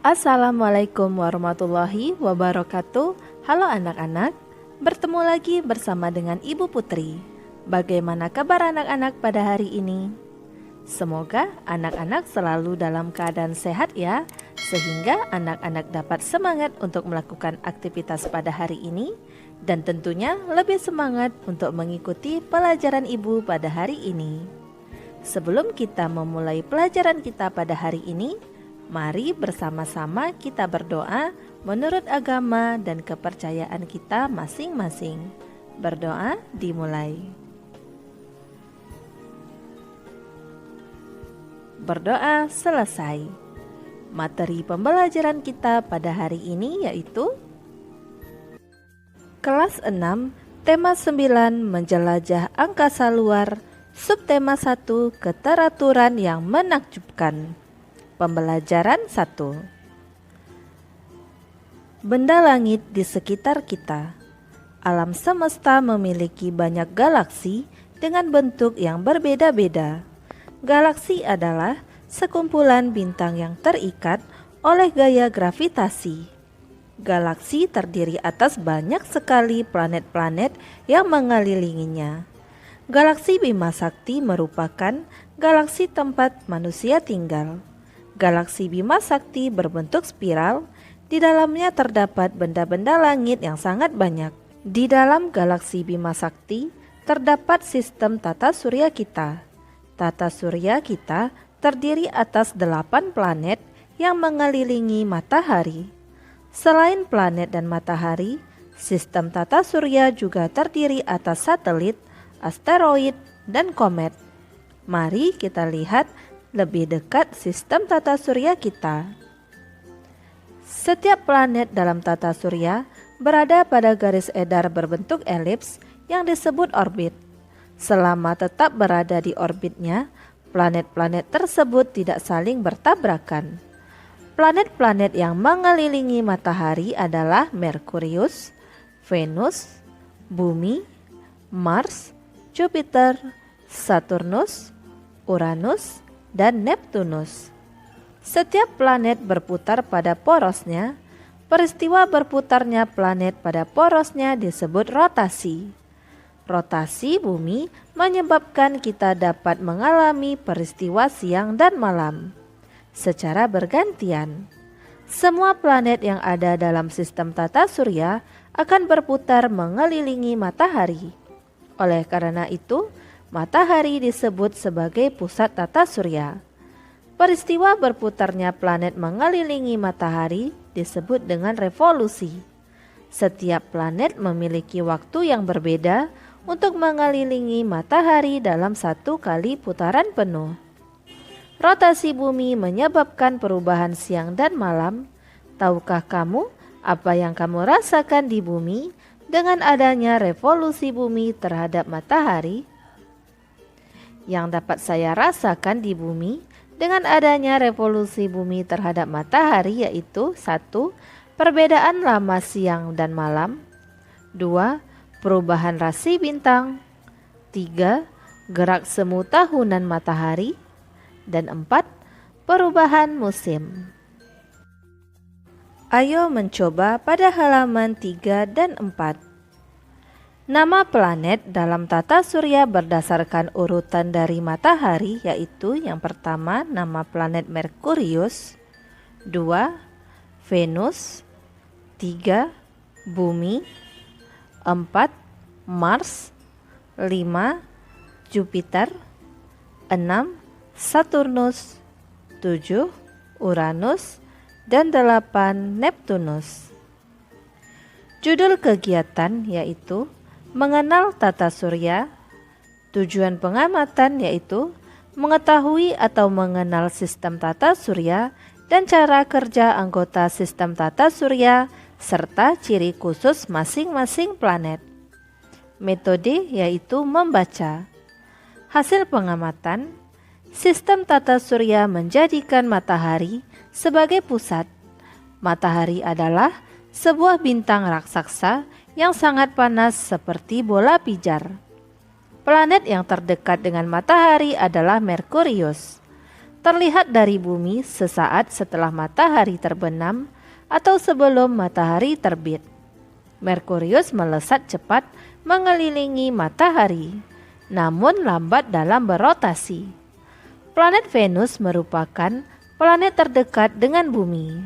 Assalamualaikum warahmatullahi wabarakatuh. Halo anak-anak, bertemu lagi bersama dengan Ibu Putri. Bagaimana kabar anak-anak pada hari ini? Semoga anak-anak selalu dalam keadaan sehat ya, sehingga anak-anak dapat semangat untuk melakukan aktivitas pada hari ini, dan tentunya lebih semangat untuk mengikuti pelajaran Ibu pada hari ini. Sebelum kita memulai pelajaran kita pada hari ini, mari bersama-sama kita berdoa menurut agama dan kepercayaan kita masing-masing. Berdoa dimulai. Berdoa selesai. Materi pembelajaran kita pada hari ini yaitu Kelas 6, Tema 9 Menjelajah Angkasa Luar, Subtema 1 Keteraturan yang Menakjubkan. Pembelajaran 1. Benda langit di sekitar kita. Alam semesta memiliki banyak galaksi dengan bentuk yang berbeda-beda. Galaksi adalah sekumpulan bintang yang terikat oleh gaya gravitasi. Galaksi terdiri atas banyak sekali planet-planet yang mengelilinginya. Galaksi Bima Sakti merupakan galaksi tempat manusia tinggal. Galaksi Bima Sakti berbentuk spiral, di dalamnya terdapat benda-benda langit yang sangat banyak. Di dalam galaksi Bima Sakti terdapat sistem tata surya kita. Tata surya kita terdiri atas 8 planet yang mengelilingi matahari. Selain planet dan matahari, sistem tata surya juga terdiri atas satelit, asteroid, dan komet. Mari kita lihat lebih dekat sistem tata surya kita. Setiap planet dalam tata surya berada pada garis edar berbentuk elips yang disebut orbit. Selama tetap berada di orbitnya, planet-planet tersebut tidak saling bertabrakan. Planet-planet yang mengelilingi matahari adalah Merkurius, Venus, Bumi, Mars, Jupiter, Saturnus, Uranus, dan Neptunus. Setiap planet berputar pada porosnya. Peristiwa berputarnya planet pada porosnya disebut rotasi. Rotasi bumi menyebabkan kita dapat mengalami peristiwa siang dan malam secara bergantian. Semua planet yang ada dalam sistem tata surya akan berputar mengelilingi matahari. Oleh karena itu, matahari disebut sebagai pusat tata surya. Peristiwa berputarnya planet mengelilingi matahari disebut dengan revolusi. Setiap planet memiliki waktu yang berbeda untuk mengelilingi matahari dalam satu kali putaran penuh. Rotasi bumi menyebabkan perubahan siang dan malam. Tahukah kamu apa yang kamu rasakan di bumi dengan adanya revolusi bumi terhadap matahari? Yang dapat saya rasakan di bumi dengan adanya revolusi bumi terhadap matahari yaitu 1. Perbedaan lama siang dan malam. 2. Perubahan rasi bintang. 3. Gerak semu tahunan matahari. Dan 4. Perubahan musim. Ayo mencoba pada halaman 3 dan 4. Nama planet dalam tata surya berdasarkan urutan dari matahari yaitu yang pertama nama planet Merkurius, 2. Venus, 3. Bumi, 4. Mars, 5. Jupiter, 6. Saturnus, 7. Uranus, dan 8. Neptunus. Judul kegiatan yaitu mengenal tata surya. Tujuan pengamatan yaitu mengetahui atau mengenal sistem tata surya dan cara kerja anggota sistem tata surya serta ciri khusus masing-masing planet. Metode yaitu membaca. Hasil pengamatan, sistem tata surya menjadikan matahari sebagai pusat. Matahari adalah sebuah bintang raksasa yang sangat panas seperti bola pijar. Planet yang terdekat dengan matahari adalah Merkurius. terlihat dari bumi sesaat setelah matahari terbenam atau sebelum matahari terbit. Merkurius melesat cepat mengelilingi matahari, namun lambat dalam berotasi. Planet Venus merupakan planet terdekat dengan bumi.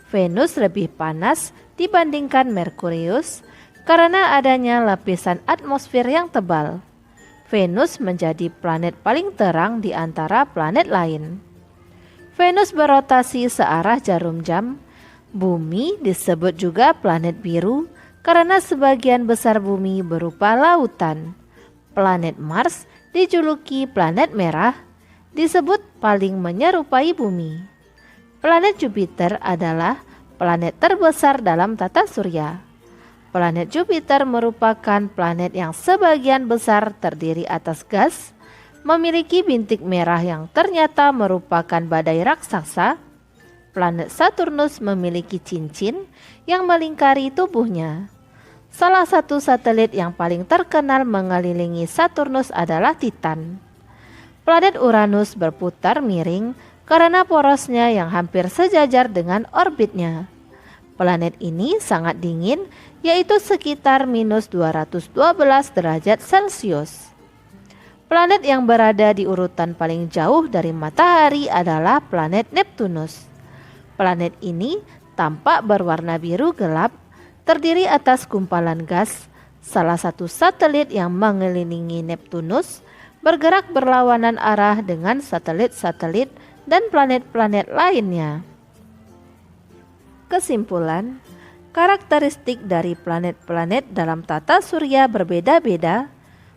Venus lebih panas dibandingkan Merkurius karena adanya lapisan atmosfer yang tebal. Venus menjadi planet paling terang di antara planet lain. Venus berotasi searah jarum jam. Bumi disebut juga planet biru karena sebagian besar bumi berupa lautan. Planet Mars dijuluki planet merah, disebut paling menyerupai bumi. Planet Jupiter adalah planet terbesar dalam tata surya. Planet Jupiter merupakan planet yang sebagian besar terdiri atas gas, memiliki bintik merah yang ternyata merupakan badai raksasa. Planet Saturnus memiliki cincin yang melingkari tubuhnya. Salah satu satelit yang paling terkenal mengelilingi Saturnus adalah Titan. Planet Uranus berputar miring karena porosnya yang hampir sejajar dengan orbitnya. Planet ini sangat dingin, yaitu sekitar minus 212 derajat Celcius. Planet yang berada di urutan paling jauh dari matahari adalah planet Neptunus. Planet ini tampak berwarna biru gelap, terdiri atas gumpalan gas. Salah satu satelit yang mengelilingi Neptunus bergerak berlawanan arah dengan satelit-satelit dan planet-planet lainnya. Kesimpulan, karakteristik dari planet-planet dalam tata surya berbeda-beda,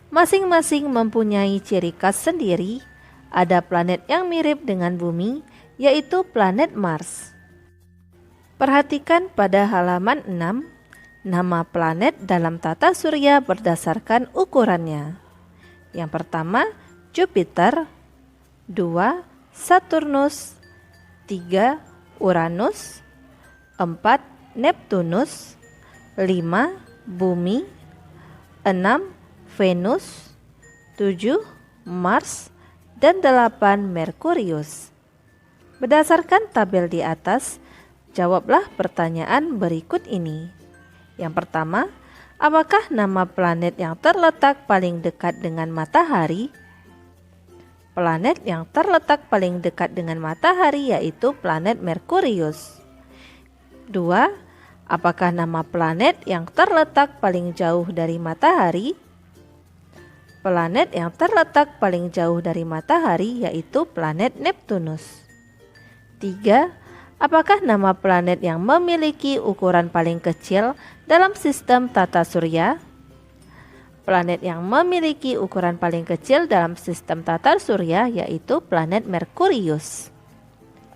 masing-masing mempunyai ciri khas sendiri. Ada planet yang mirip dengan bumi, yaitu planet Mars. Perhatikan pada halaman 6, nama planet dalam tata surya berdasarkan ukurannya. Yang pertama, Jupiter, 2, Saturnus, 3, Uranus, 4, Neptunus, 5, Bumi, 6, Venus, 7, Mars, dan 8, Merkurius. Berdasarkan tabel di atas, jawablah pertanyaan berikut ini. Yang pertama, apakah nama planet yang terletak paling dekat dengan matahari? Planet yang terletak paling dekat dengan matahari yaitu planet Merkurius. 2. Apakah nama planet yang terletak paling jauh dari matahari? Planet yang terletak paling jauh dari matahari yaitu planet Neptunus. 3. Apakah nama planet yang memiliki ukuran paling kecil dalam sistem tata surya? Planet yang memiliki ukuran paling kecil dalam sistem tata surya yaitu planet Merkurius.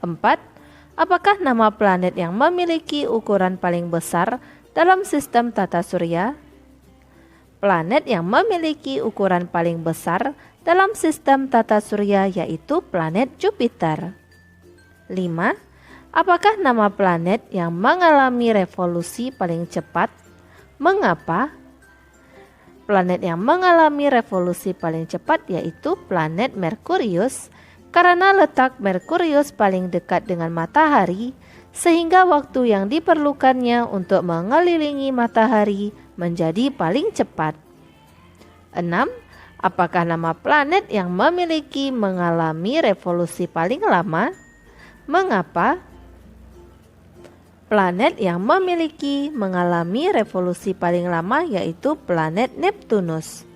4. Apakah nama planet yang memiliki ukuran paling besar dalam sistem tata surya? Planet yang memiliki ukuran paling besar dalam sistem tata surya yaitu planet Jupiter. 5. Apakah nama planet yang mengalami revolusi paling cepat? Mengapa? Planet yang mengalami revolusi paling cepat yaitu planet Merkurius karena letak Merkurius paling dekat dengan matahari sehingga waktu yang diperlukannya untuk mengelilingi matahari menjadi paling cepat. 6. Apakah nama planet yang mengalami revolusi paling lama? Mengapa? Planet yang mengalami revolusi paling lama yaitu planet Neptunus.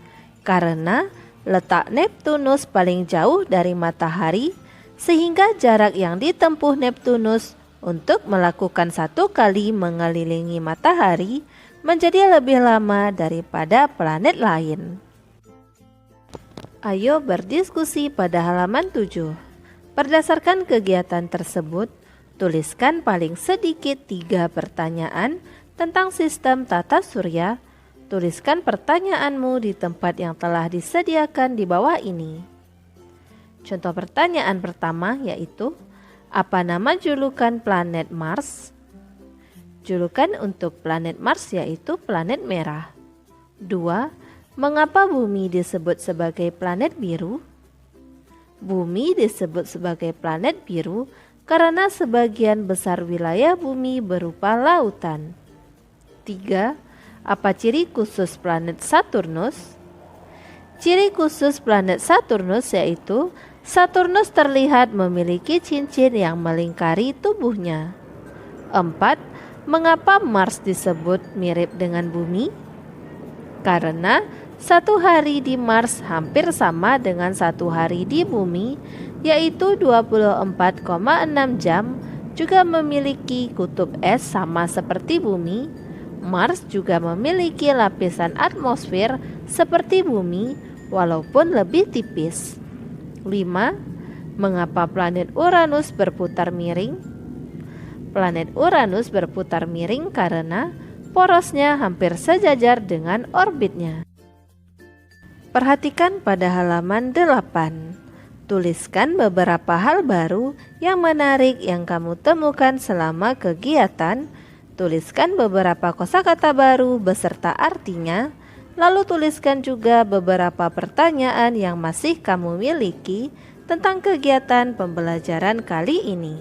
Karena letak Neptunus paling jauh dari matahari sehingga jarak yang ditempuh Neptunus untuk melakukan satu kali mengelilingi matahari menjadi lebih lama daripada planet lain. Ayo berdiskusi pada halaman 7. Berdasarkan kegiatan tersebut, tuliskan paling sedikit 3 pertanyaan tentang sistem tata surya. Tuliskan pertanyaanmu di tempat yang telah disediakan di bawah ini. Contoh pertanyaan pertama yaitu, apa nama julukan planet Mars? Julukan untuk planet Mars yaitu planet merah. 2. Mengapa bumi disebut sebagai planet biru? Bumi disebut sebagai planet biru karena sebagian besar wilayah bumi berupa lautan. 3. Apa ciri khusus planet Saturnus? Ciri khusus planet Saturnus yaitu Saturnus terlihat memiliki cincin yang melingkari tubuhnya. 4. Mengapa Mars disebut mirip dengan bumi? Karena satu hari di Mars hampir sama dengan satu hari di bumi, yaitu 24,6 jam, juga memiliki kutub es sama seperti bumi. Mars juga memiliki lapisan atmosfer seperti bumi, walaupun lebih tipis. 5. Mengapa planet Uranus berputar miring? Planet Uranus berputar miring karena porosnya hampir sejajar dengan orbitnya. Perhatikan pada halaman 8. Tuliskan beberapa hal baru yang menarik yang kamu temukan selama kegiatan. Tuliskan beberapa kosakata baru beserta artinya. Lalu tuliskan juga beberapa pertanyaan yang masih kamu miliki tentang kegiatan pembelajaran kali ini.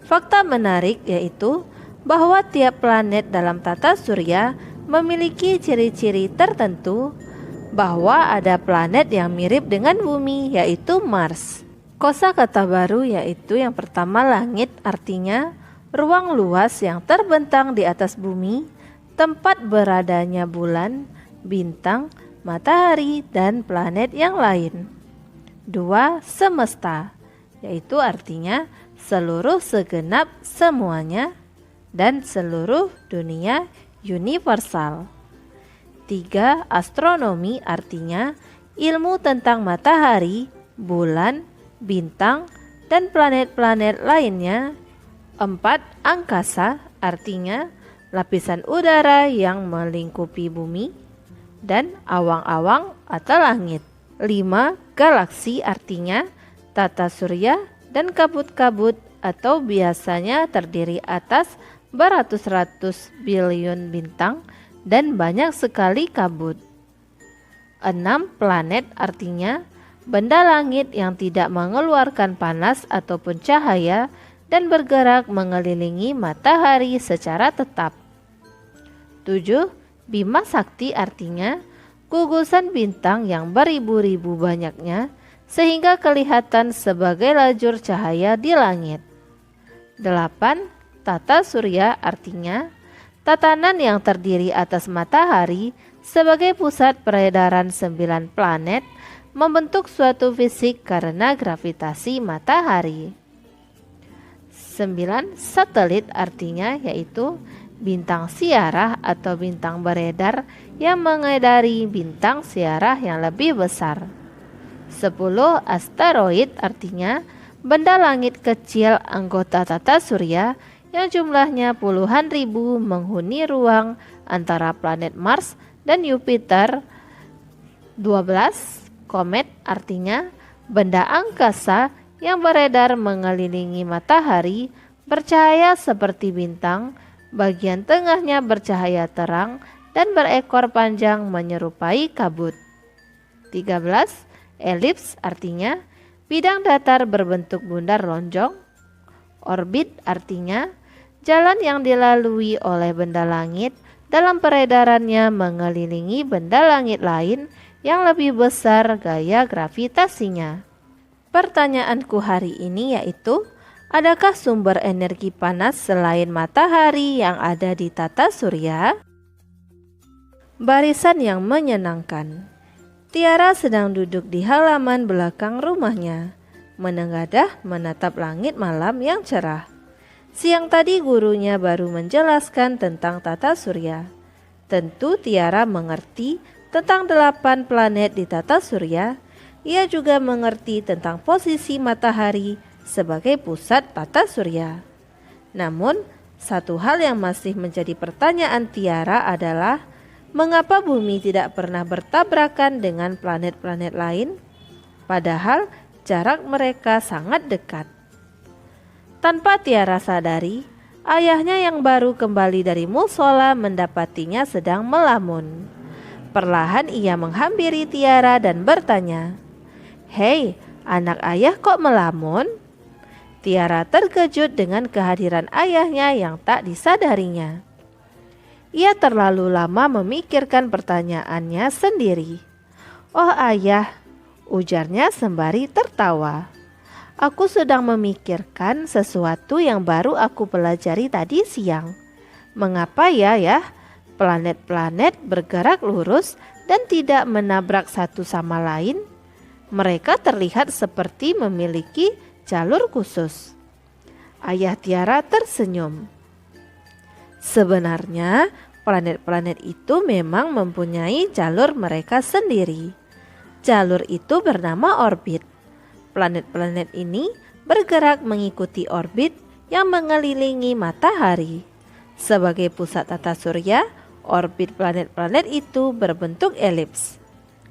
Fakta menarik yaitu bahwa tiap planet dalam tata surya memiliki ciri-ciri tertentu, bahwa ada planet yang mirip dengan bumi yaitu Mars. Kosakata baru yaitu yang pertama langit, artinya ruang luas yang terbentang di atas bumi, tempat beradanya bulan, bintang, matahari, dan planet yang lain. 2. Semesta, yaitu artinya seluruh segenap semuanya dan seluruh dunia universal. 3. Astronomi, artinya ilmu tentang matahari, bulan, bintang, dan planet-planet lainnya. 4. Angkasa, artinya lapisan udara yang melingkupi bumi dan awang-awang atau langit. 5. Galaksi, artinya tata surya dan kabut-kabut atau biasanya terdiri atas beratus-ratus bilion bintang dan banyak sekali kabut. 6. Planet, artinya benda langit yang tidak mengeluarkan panas ataupun cahaya dan bergerak mengelilingi matahari secara tetap. 7. Bima Sakti, artinya gugusan bintang yang beribu-ribu banyaknya sehingga kelihatan sebagai lajur cahaya di langit. 8. Tata surya, artinya tatanan yang terdiri atas matahari sebagai pusat peredaran 9 planet membentuk suatu fisik karena gravitasi matahari. 9. Satelit, artinya yaitu bintang siarah atau bintang beredar yang mengedari bintang siarah yang lebih besar. 10. Asteroid, artinya benda langit kecil anggota tata surya yang jumlahnya puluhan ribu menghuni ruang antara planet Mars dan Jupiter. 12. Komet, artinya benda angkasa yang beredar mengelilingi matahari, bercahaya seperti bintang, bagian tengahnya bercahaya terang dan berekor panjang menyerupai kabut. 13. Elips, artinya bidang datar berbentuk bundar lonjong. Orbit, artinya jalan yang dilalui oleh benda langit dalam peredarannya mengelilingi benda langit lain yang lebih besar gaya gravitasinya. Pertanyaanku hari ini yaitu, adakah sumber energi panas selain matahari yang ada di tata surya? Barisan yang menyenangkan. Tiara sedang duduk di halaman belakang rumahnya, menengadah menatap langit malam yang cerah. Siang tadi gurunya baru menjelaskan tentang tata surya. Tentu Tiara mengerti tentang 8 planet di tata surya. Ia juga mengerti tentang posisi matahari sebagai pusat tata surya. Namun, satu hal yang masih menjadi pertanyaan Tiara adalah, mengapa bumi tidak pernah bertabrakan dengan planet-planet lain? Padahal jarak mereka sangat dekat. Tanpa Tiara sadari, ayahnya yang baru kembali dari musola mendapatinya sedang melamun. Perlahan ia menghampiri Tiara dan bertanya, "Hei, Anak ayah kok melamun? Tiara terkejut dengan kehadiran ayahnya yang tak disadarinya. Ia terlalu lama memikirkan pertanyaannya sendiri. "Oh ayah," ujarnya sembari tertawa. "Aku sedang memikirkan sesuatu yang baru aku pelajari tadi siang. Mengapa ya planet-planet bergerak lurus dan tidak menabrak satu sama lain? Mereka terlihat seperti memiliki jalur khusus." Ayah Tiara tersenyum. Sebenarnya planet-planet itu memang mempunyai jalur mereka sendiri. Jalur itu bernama orbit. Planet-planet ini bergerak mengikuti orbit yang mengelilingi matahari. Sebagai pusat tata surya, orbit planet-planet itu berbentuk elips.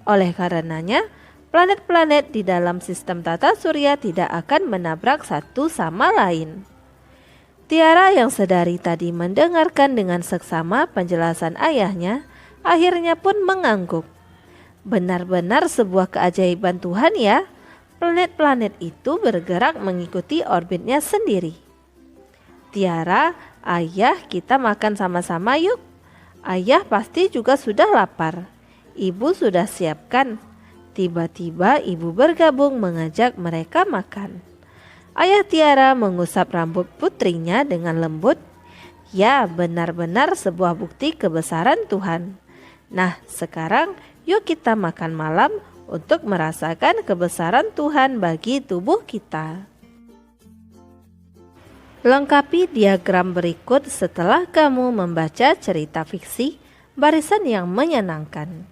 Oleh karenanya, planet-planet di dalam sistem tata surya tidak akan menabrak satu sama lain. Tiara yang sedari tadi mendengarkan dengan seksama penjelasan ayahnya, akhirnya pun mengangguk. Benar-benar sebuah keajaiban Tuhan ya, planet-planet itu bergerak mengikuti orbitnya sendiri. "Tiara, ayah, kita makan sama-sama yuk. Ayah pasti juga sudah lapar. Ibu sudah siapkan." Tiba-tiba ibu bergabung mengajak mereka makan. Ayah Tiara mengusap rambut putrinya dengan lembut. "Ya, benar-benar sebuah bukti kebesaran Tuhan. Nah, sekarang yuk kita makan malam untuk merasakan kebesaran Tuhan bagi tubuh kita." Lengkapi diagram berikut setelah kamu membaca cerita fiksi Barisan yang Menyenangkan.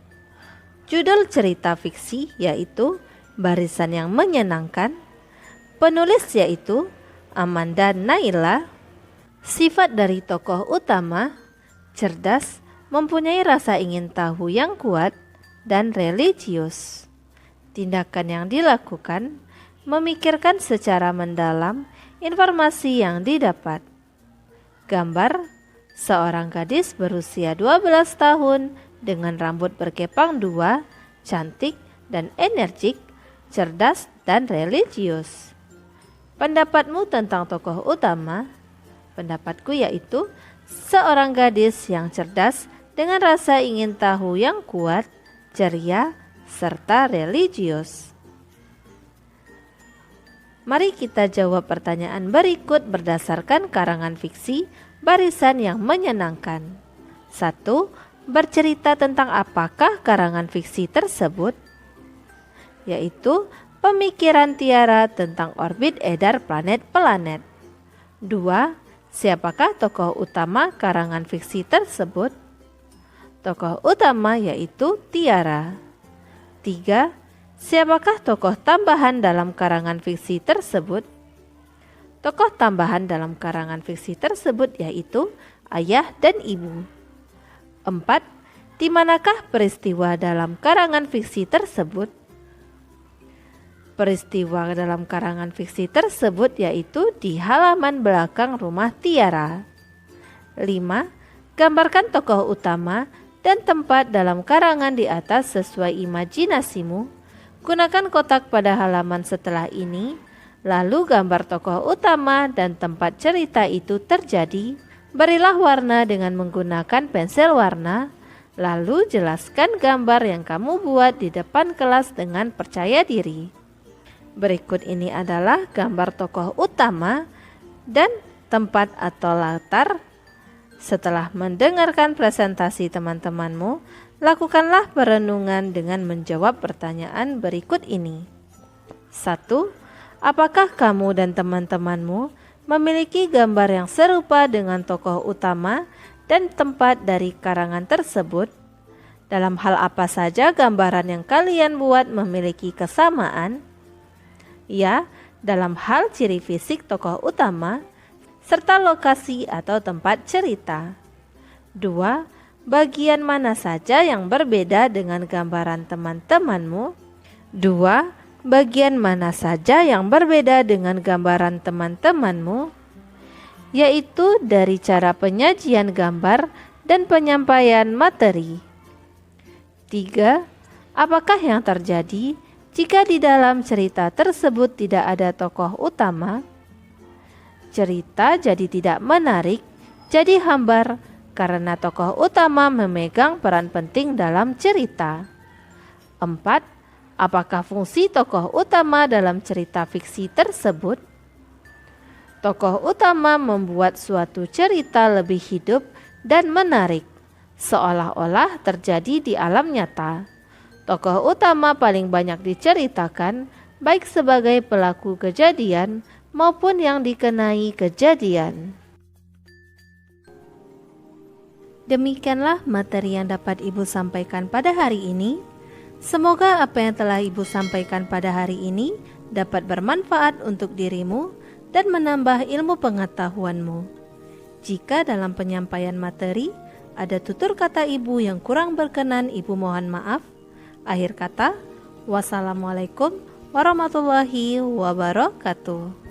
Judul cerita fiksi yaitu Barisan yang Menyenangkan. Penulis yaitu Amanda Naila. Sifat dari tokoh utama: cerdas, mempunyai rasa ingin tahu yang kuat, dan religius. Tindakan yang dilakukan: memikirkan secara mendalam informasi yang didapat. Gambar: seorang gadis berusia 12 tahun dengan rambut berkepang dua, cantik dan energik, cerdas dan religius. Pendapatmu tentang tokoh utama? Pendapatku yaitu seorang gadis yang cerdas dengan rasa ingin tahu yang kuat, ceria, serta religius. Mari kita jawab pertanyaan berikut berdasarkan karangan fiksi Barisan yang Menyenangkan. 1. Bercerita tentang apakah karangan fiksi tersebut? Yaitu pemikiran Tiara tentang orbit edar planet-planet. 2. Siapakah tokoh utama karangan fiksi tersebut? Tokoh utama yaitu Tiara. 3. Siapakah tokoh tambahan dalam karangan fiksi tersebut? Tokoh tambahan dalam karangan fiksi tersebut yaitu ayah dan ibu. 4. Di manakah peristiwa dalam karangan fiksi tersebut? Peristiwa dalam karangan fiksi tersebut yaitu di halaman belakang rumah Tiara. 5. Gambarkan tokoh utama dan tempat dalam karangan di atas sesuai imajinasimu. Gunakan kotak pada halaman setelah ini, lalu gambar tokoh utama dan tempat cerita itu terjadi. Berilah warna dengan menggunakan pensil warna, lalu jelaskan gambar yang kamu buat di depan kelas dengan percaya diri. Berikut ini adalah gambar tokoh utama dan tempat atau latar. Setelah mendengarkan presentasi teman-temanmu, lakukanlah perenungan dengan menjawab pertanyaan berikut ini. 1. Apakah kamu dan teman-temanmu memiliki gambar yang serupa dengan tokoh utama dan tempat dari karangan tersebut? Dalam hal apa saja gambaran yang kalian buat memiliki kesamaan? Ya, dalam hal ciri fisik tokoh utama serta lokasi atau tempat cerita. 2. Bagian mana saja yang berbeda dengan gambaran teman-temanmu? 2. Bagian mana saja yang berbeda dengan gambaran teman-temanmu? Yaitu dari cara penyajian gambar dan penyampaian materi. 3. Apakah yang terjadi Jika di dalam cerita tersebut tidak ada tokoh utama, cerita jadi tidak menarik, jadi hambar karena tokoh utama memegang peran penting dalam cerita. 4. Apakah fungsi tokoh utama dalam cerita fiksi tersebut? Tokoh utama membuat suatu cerita lebih hidup dan menarik, seolah-olah terjadi di alam nyata. Tokoh utama paling banyak diceritakan baik sebagai pelaku kejadian maupun yang dikenai kejadian. Demikianlah materi yang dapat Ibu sampaikan pada hari ini. Semoga apa yang telah Ibu sampaikan pada hari ini dapat bermanfaat untuk dirimu dan menambah ilmu pengetahuanmu. Jika dalam penyampaian materi ada tutur kata Ibu yang kurang berkenan, Ibu mohon maaf. Akhir kata, wassalamualaikum warahmatullahi wabarakatuh.